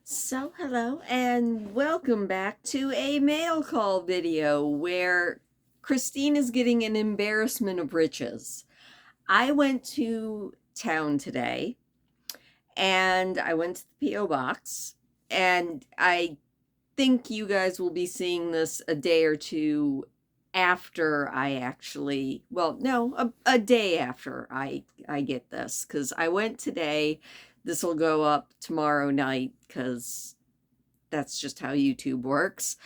So hello and welcome back to a mail call video where Christine is getting an embarrassment of riches. I went to town today and I went to the P.O. box, and I think you guys will be seeing this a day or two after I actually, well, no, a day after I get this, because I went today. This will go up tomorrow night because that's just how YouTube works.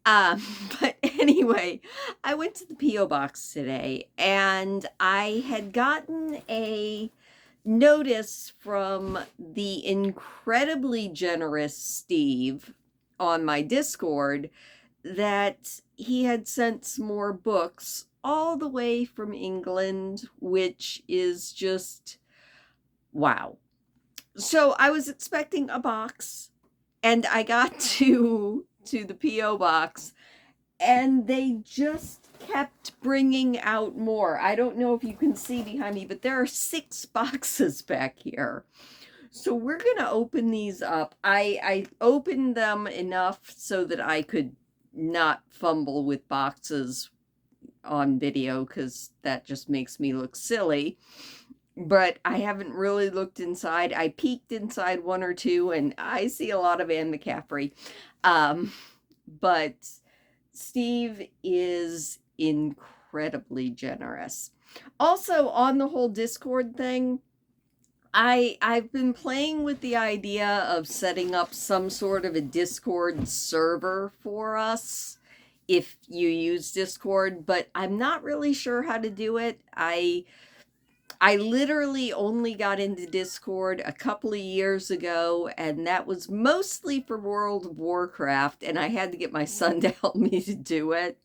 Um, but anyway, I went to the P.O. box today and I had gotten a notice from the incredibly generous Steve on my Discord that he had sent some more books all the way from England, which is just wow. So I was expecting a box, and I got to the PO box, and they just kept bringing out more. I don't know if you can see behind me, but there are 6 boxes back here. So we're gonna open these up. I opened them enough so that I could not fumble with boxes on video, because that just makes me look silly. But I haven't really looked inside. I peeked inside one or two, and I see a lot of Anne McCaffrey. But Steve is incredibly generous. Also, on the whole Discord thing, I've been playing with the idea of setting up some sort of a Discord server for us if you use Discord, but I'm not really sure how to do it. I literally only got into Discord a couple of years ago, and that was mostly for World of Warcraft, and I had to get my son to help me to do it.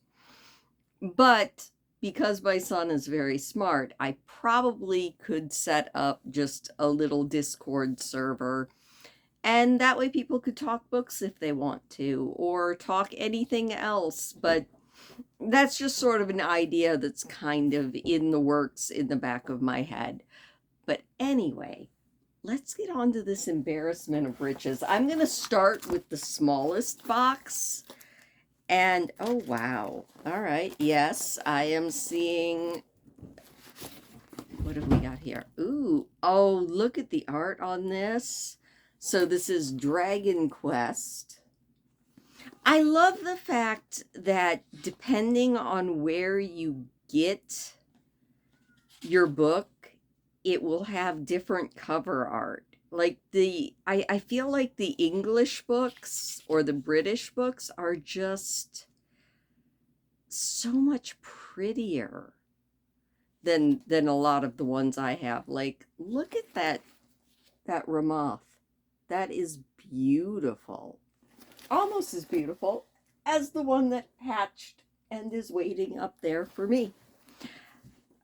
But because my son is very smart, I probably could set up just a little Discord server, and that way people could talk books if they want to, or talk anything else. But that's just sort of an idea that's kind of in the works in the back of my head. But anyway, let's get on to this embarrassment of riches. I'm going to start with the smallest box. And oh, wow. All right. Yes, I am seeing. What have we got here? Ooh. Oh, look at the art on this. So this is Dragon Quest. I love the fact that depending on where you get your book, it will have different cover art. Like I feel like the English books or the British books are just so much prettier than a lot of the ones I have. Like, look at that Ramoth. That is beautiful. Almost as beautiful as the one that hatched and is waiting up there for me.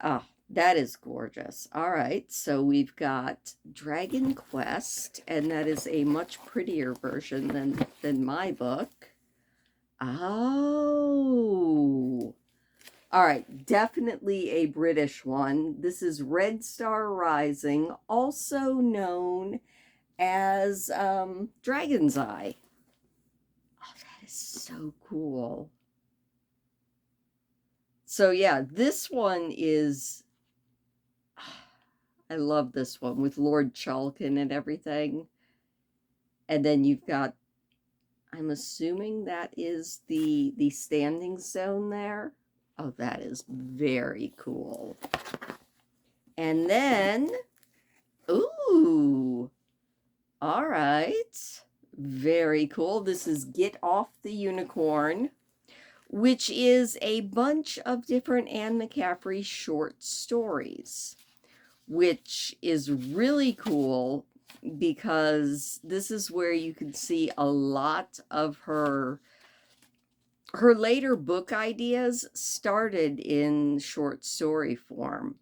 Oh, that is gorgeous. All right, so we've got Dragon Quest, and that is a much prettier version than my book. Oh. All right, definitely a British one. This is Red Star Rising, also known as Dragon's Eye. Oh, that is so cool. So yeah, this one is, I love this one with Lord Chalkin and everything. And then you've got, I'm assuming that is the standing stone there. Oh, that is very cool. And then, ooh, all right. Very cool. This is Get Off the Unicorn, which is a bunch of different Anne McCaffrey short stories, which is really cool because this is where you can see a lot of her later book ideas started in short story form.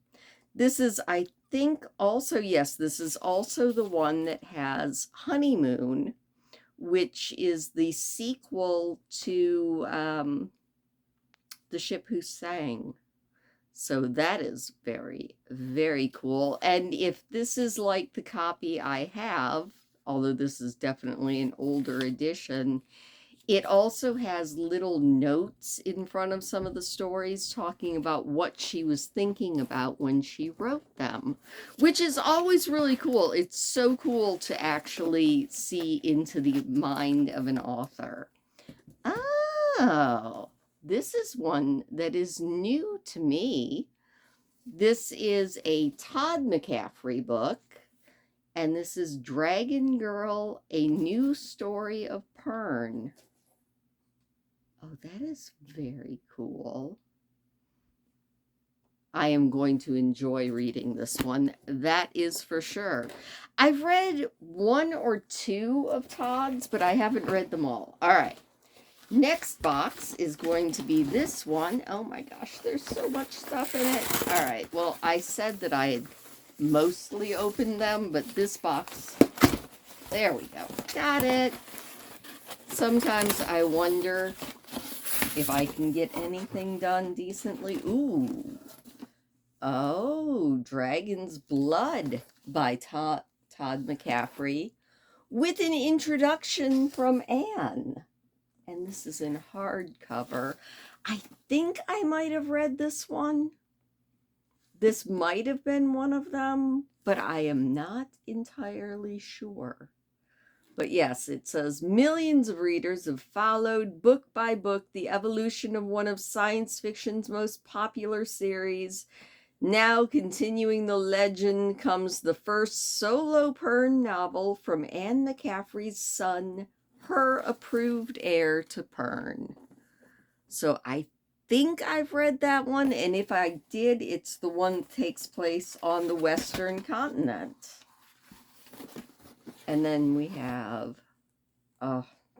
This is, I think, also, yes, this is also the one that has Honeymoon, which is the sequel to The Ship Who Sang. So that is very, very cool. And if this is like the copy I have, although this is definitely an older edition. It also has little notes in front of some of the stories talking about what she was thinking about when she wrote them, which is always really cool. It's so cool to actually see into the mind of an author. Oh, this is one that is new to me. This is a Todd McCaffrey book, and this is Dragon Girl, A New Story of Pern. Oh, that is very cool. I am going to enjoy reading this one. That is for sure. I've read one or two of Todd's, but I haven't read them all. All right. Next box is going to be this one. Oh my gosh, there's so much stuff in it. All right. Well, I said that I had mostly opened them, but this box, there we go. Got it. Sometimes I wonder if I can get anything done decently. Ooh. Oh, Dragon's Blood by Todd McCaffrey with an introduction from Anne. And this is in hardcover. I think I might have read this one. This might have been one of them, but I am not entirely sure. But yes, it says, millions of readers have followed book by book the evolution of one of science fiction's most popular series. Now, continuing the legend, comes the first solo Pern novel from Anne McCaffrey's son, her approved heir to Pern. So I think I've read that one, and if I did, it's the one that takes place on the Western continent. And then we have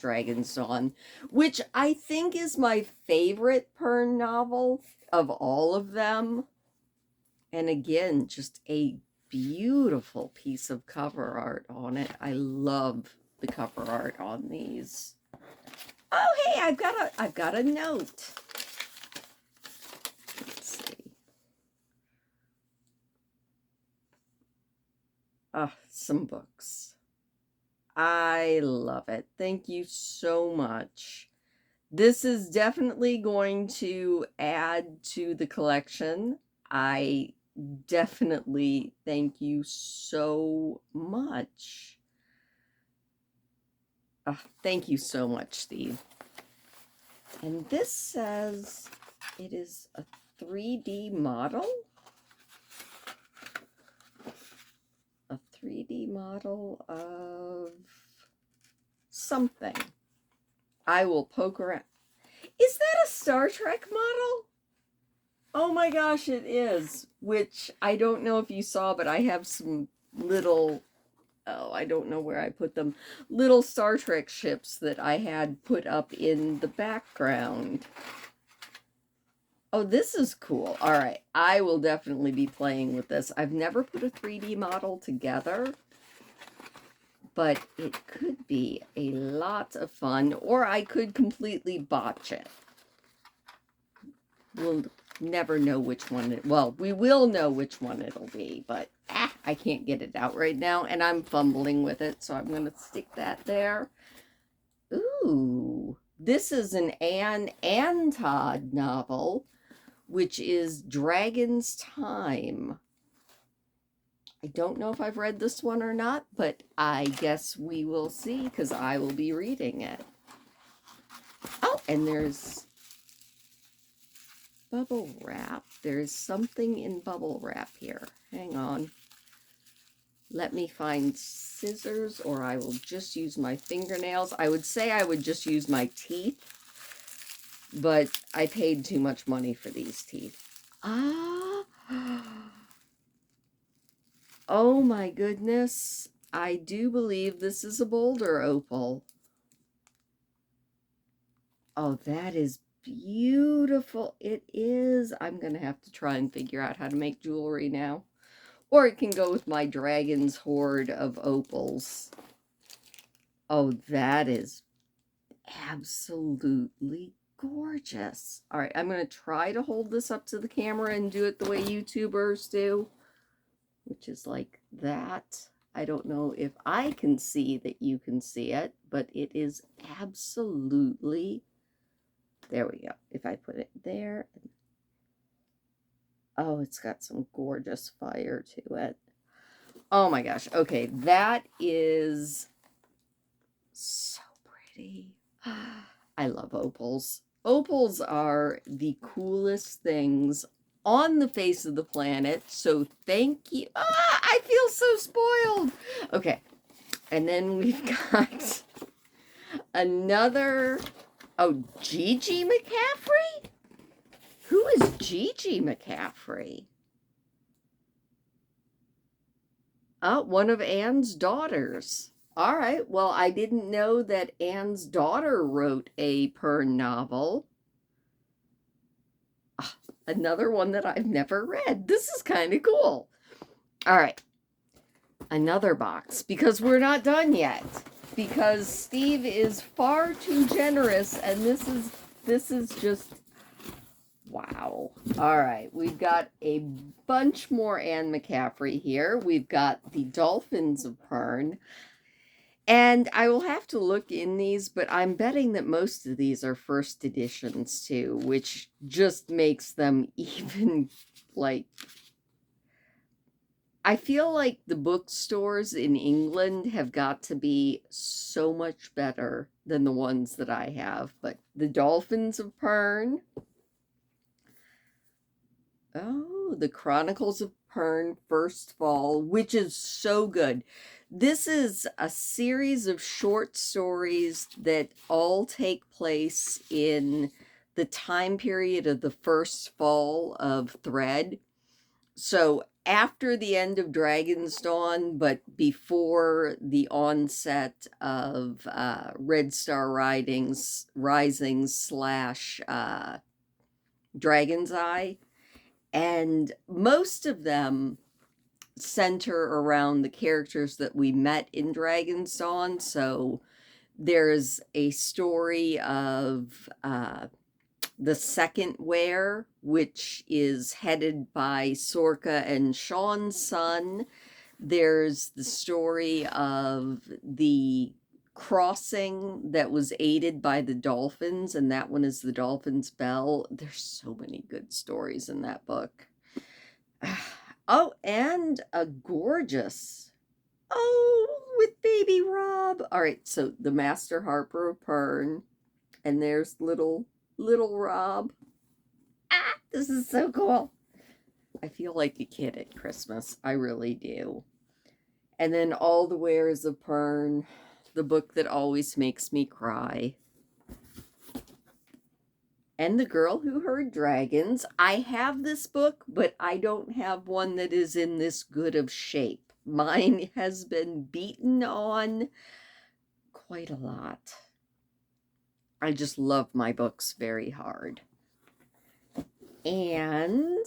Dragon's Dawn, which I think is my favorite Pern novel of all of them. And again, just a beautiful piece of cover art on it. I love the cover art on these. Oh, hey, I've got a note. Let's see. Some books. I love it. Thank you so much. This is definitely going to add to the collection. I definitely thank you so much. Thank you so much, Steve. And this says it is a 3D model. A 3D model of something. I will poke around. Is that a Star Trek model? Oh my gosh, it is. Which I don't know if you saw, but I have some little, I don't know where I put them, little Star Trek ships that I had put up in the background. Oh, this is cool. All right, I will definitely be playing with this. I've never put a 3D model together, but it could be a lot of fun, or I could completely botch it. We'll never know which one well, we will know which one it'll be, but I can't get it out right now, and I'm fumbling with it, so I'm going to stick that there. Ooh, this is an Anne and Todd novel, which is Dragon's Time. I don't know if I've read this one or not, but I guess we will see, because I will be reading it. Oh, and there's bubble wrap. There's something in bubble wrap here. Hang on. Let me find scissors, or I will just use my fingernails. I would say I would just use my teeth, but I paid too much money for these teeth. Oh my goodness. I do believe this is a boulder opal. Oh, that is beautiful. It is. I'm going to have to try and figure out how to make jewelry now. Or it can go with my dragon's hoard of opals. Oh, that is absolutely gorgeous. All right, I'm going to try to hold this up to the camera and do it the way YouTubers do, which is like that. I don't know if I can see that you can see it, but it is absolutely, there we go. If I put it there, oh, it's got some gorgeous fire to it. Oh my gosh. Okay, that is so pretty. I love opals. Opals are the coolest things on the face of the planet. So thank you. Ah, I feel so spoiled. Okay. And then we've got another. Oh, Gigi McCaffrey? Who is Gigi McCaffrey? Oh, one of Anne's daughters. All right. Well, I didn't know that Anne's daughter wrote a Pern novel. Another one that I've never read. This is kind of cool. All right. Another box, because we're not done yet. Because Steve is far too generous, and this is just wow. All right. We've got a bunch more Anne McCaffrey here. We've got the Dolphins of Pern. And I will have to look in these, but I'm betting that most of these are first editions too, which just makes them even like, I feel like the bookstores in England have got to be so much better than the ones that I have. But the Dolphins of Pern. Oh, the Chronicles of Pern First Fall, which is so good. This is a series of short stories that all take place in the time period of the first fall of Thread. So after the end of Dragon's Dawn, but before the onset of Red Star Rising slash Dragon's Eye. And most of them center around the characters that we met in Dragon's Dawn. So there's a story of the Second Wear, which is headed by Sorka and Sean's son. There's the story of the crossing that was aided by the dolphins, and that one is the Dolphin's Bell. There's so many good stories in that book. Oh, and a gorgeous, oh, with baby Rob. All right, so the Master Harper of Pern, and there's little Rob. Ah, this is so cool. I feel like a kid at Christmas. I really do. And then All the Wares of Pern, the book that always makes me cry. And The Girl Who Heard Dragons. I have this book, but I don't have one that is in this good of shape. Mine has been beaten on quite a lot. I just love my books very hard. And,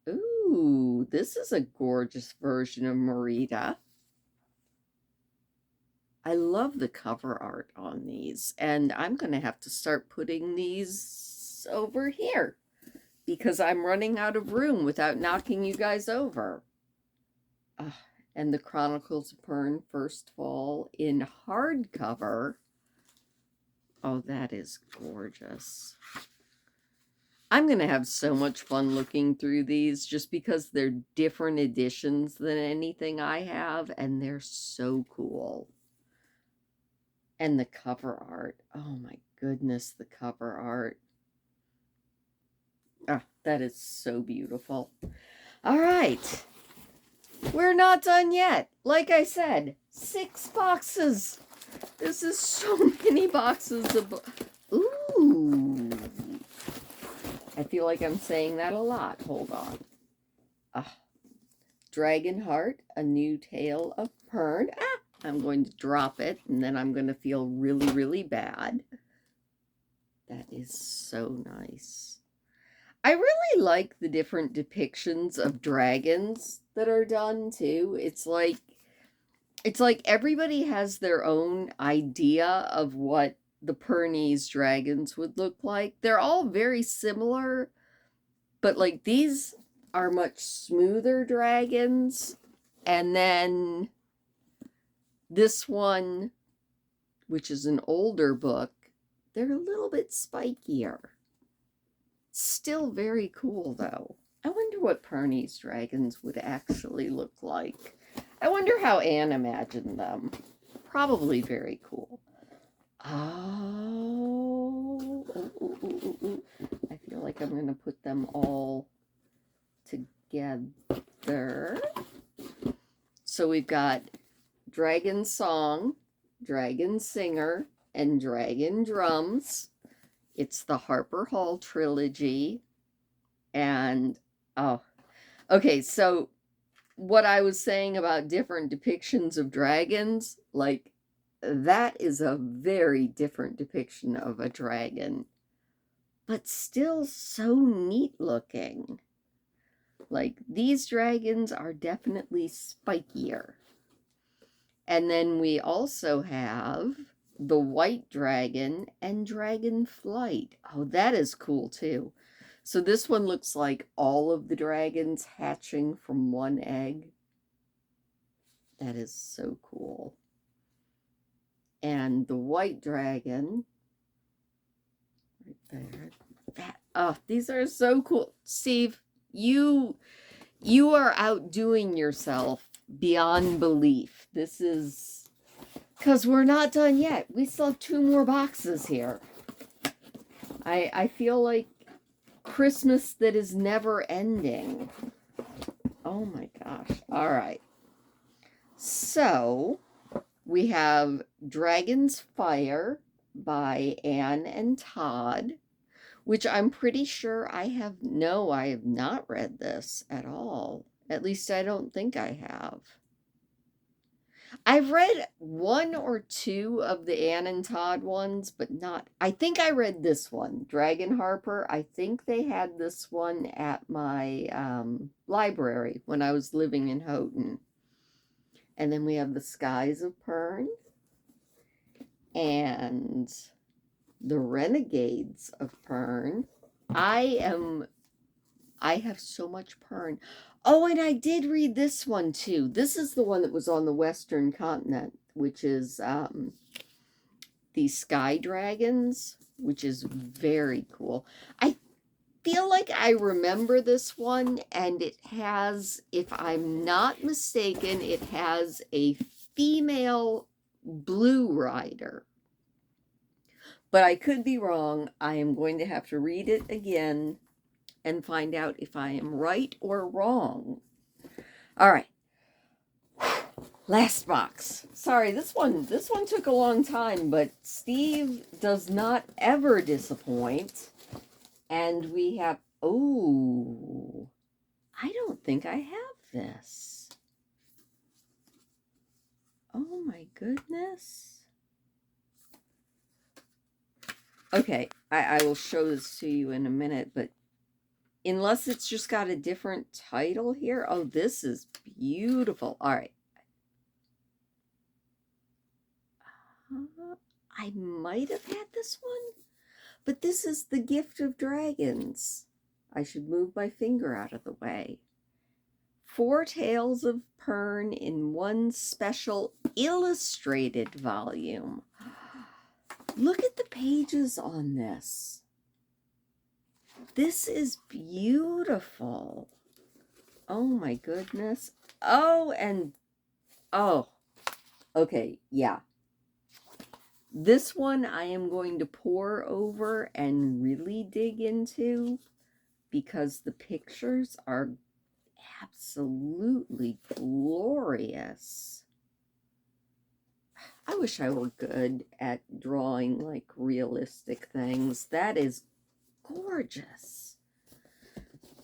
ooh, this is a gorgeous version of Merida. I love the cover art on these, and I'm going to have to start putting these over here because I'm running out of room without knocking you guys over. And the Chronicles of Pern First Fall in hardcover. Oh, that is gorgeous. I'm going to have so much fun looking through these just because they're different editions than anything I have, and they're so cool. And the cover art. Oh my goodness, the cover art. Ah, that is so beautiful. All right. We're not done yet. Like I said, 6 boxes. This is so many boxes of... Ooh. I feel like I'm saying that a lot. Hold on. Dragonheart, A New Tale of Pern. Ah! I'm going to drop it, and then I'm going to feel really, really bad. That is so nice. I really like the different depictions of dragons that are done, too. It's like everybody has their own idea of what the Pernese dragons would look like. They're all very similar, but like these are much smoother dragons. And then This one, which is an older book, they're a little bit spikier. Still very cool, though. I wonder what Pernie's dragons would actually look like. I wonder how Anne imagined them. Probably very cool. I feel like I'm going to put them all together. So we've got Dragon Song, Dragon Singer, and Dragon Drums. It's the Harper Hall trilogy. And, oh, okay, so what I was saying about different depictions of dragons, like, that is a very different depiction of a dragon, but still so neat looking. Like, these dragons are definitely spikier. And then we also have the white dragon and dragon flight. Oh, that is cool too. So this one looks like all of the dragons hatching from one egg. That is so cool. And the white dragon, right there. That, oh, these are so cool. Steve, you are outdoing yourself beyond belief. This is, because we're not done yet. We still have 2 more boxes here. I feel like Christmas that is never ending. Oh my gosh. All right. So we have Dragon's Fire by Anne and Todd, which I'm pretty sure I have not read this at all. At least I don't think I have. I've read 1 or 2 of the Anne and Todd ones, but not, I think I read this one, Dragon Harper. I think they had this one at my library when I was living in Houghton. And then we have The Skies of Pern and The Renegades of Pern. I have so much Pern. Oh, and I did read this one too. This is the one that was on the Western continent, which is the Sky Dragons, which is very cool. I feel like I remember this one, and it has, if I'm not mistaken, it has a female blue rider. But I could be wrong. I am going to have to read it again and find out if I am right or wrong. All right. Last box. Sorry, this one took a long time, but Steve does not ever disappoint. And we have, oh, I don't think I have this. Oh my goodness. Okay, I will show this to you in a minute, but unless it's just got a different title here. Oh, this is beautiful. All right. I might have had this one, but this is The Gift of Dragons. I should move my finger out of the way. 4 Tales of Pern in one special illustrated volume. Look at the pages on this. This is beautiful. Oh my goodness. Oh, and oh, okay, yeah. This one I am going to pour over and really dig into because the pictures are absolutely glorious. I wish I were good at drawing like realistic things. That is gorgeous.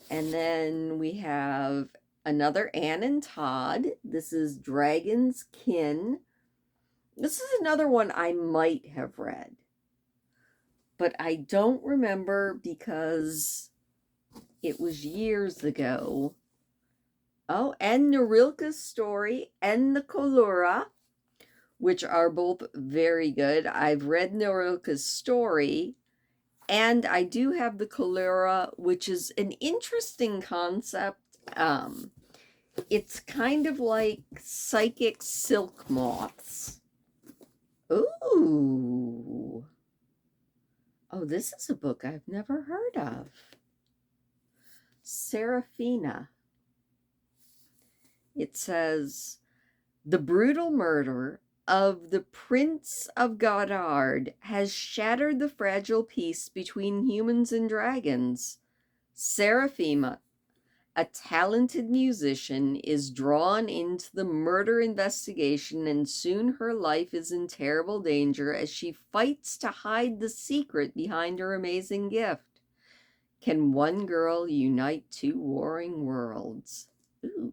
And then we have another Anne and Todd. This is Dragon's Kin. This is another one I might have read, but I don't remember because it was years ago. Oh, and Narilka's Story and the Colura, which are both very good. I've read Narilka's Story, and I do have the Colura, which is an interesting concept. It's kind of like psychic silk moths. Ooh. Oh, this is a book I've never heard of. Serafina. It says, the brutal murder of the Prince of Goddard has shattered the fragile peace between humans and dragons. Seraphina, a talented musician, is drawn into the murder investigation, and soon her life is in terrible danger as she fights to hide the secret behind her amazing gift. Can one girl unite two warring worlds? Ooh.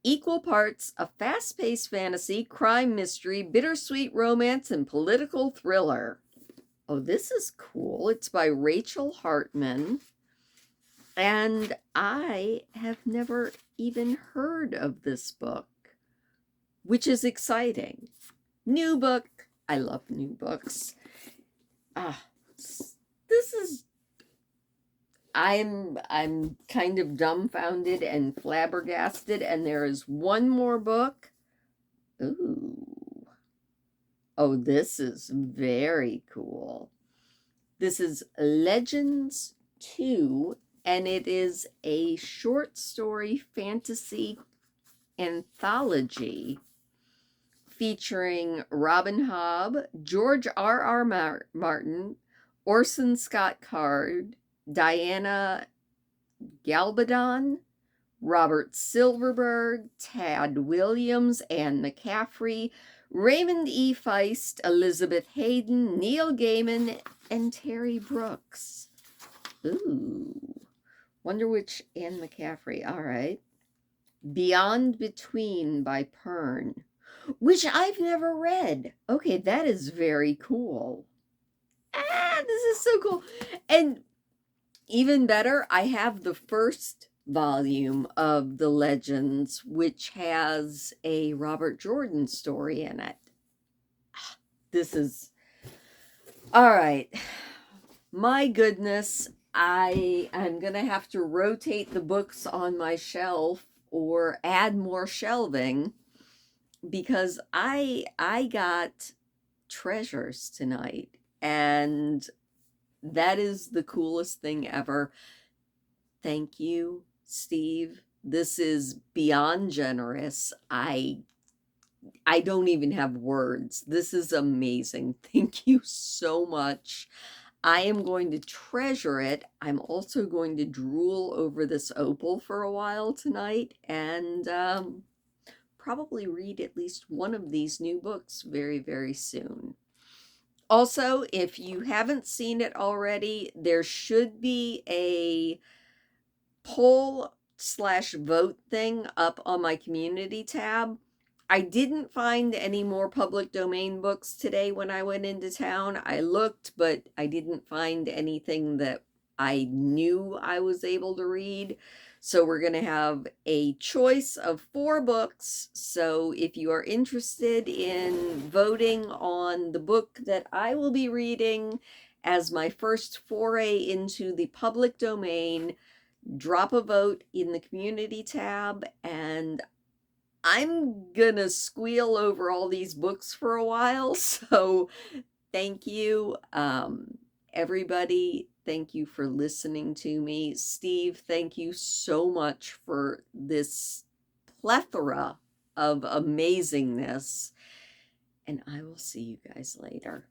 Equal parts a fast-paced fantasy, crime mystery, bittersweet romance, and political thriller. Oh, this is cool. It's by Rachel Hartman. And I have never even heard of this book, which is exciting. New book. I love new books. This is, I'm kind of dumbfounded and flabbergasted, and there is one more book. Ooh. Oh, this is very cool. This is Legends 2, and it is a short story fantasy anthology featuring Robin Hobb, George R.R. Martin, Orson Scott Card, Diana Gabaldon, Robert Silverberg, Tad Williams, Anne McCaffrey, Raymond E. Feist, Elizabeth Hayden, Neil Gaiman, and Terry Brooks. Ooh. Wonder which Anne McCaffrey. All right. Beyond Between by Pern, which I've never read. Okay, that is very cool. This is so cool. And even better, I have the first volume of the Legends, which has a Robert Jordan story in it. This is all right. My goodness, I am gonna have to rotate the books on my shelf or add more shelving, because I got treasures tonight, and that is the coolest thing ever. Thank you, Steve. This is beyond generous. I don't even have words. This is amazing. Thank you so much. I am going to treasure it. I'm also going to drool over this opal for a while tonight, and probably read at least one of these new books very, very soon. Also, if you haven't seen it already, there should be a poll/vote thing up on my community tab. I didn't find any more public domain books today when I went into town. I looked, but I didn't find anything that I knew I was able to read. So we're going to have a choice of 4 books. So if you are interested in voting on the book that I will be reading as my first foray into the public domain, drop a vote in the community tab, and I'm gonna squeal over all these books for a while. So thank you, everybody. Thank you for listening to me. Steve, thank you so much for this plethora of amazingness, and I will see you guys later.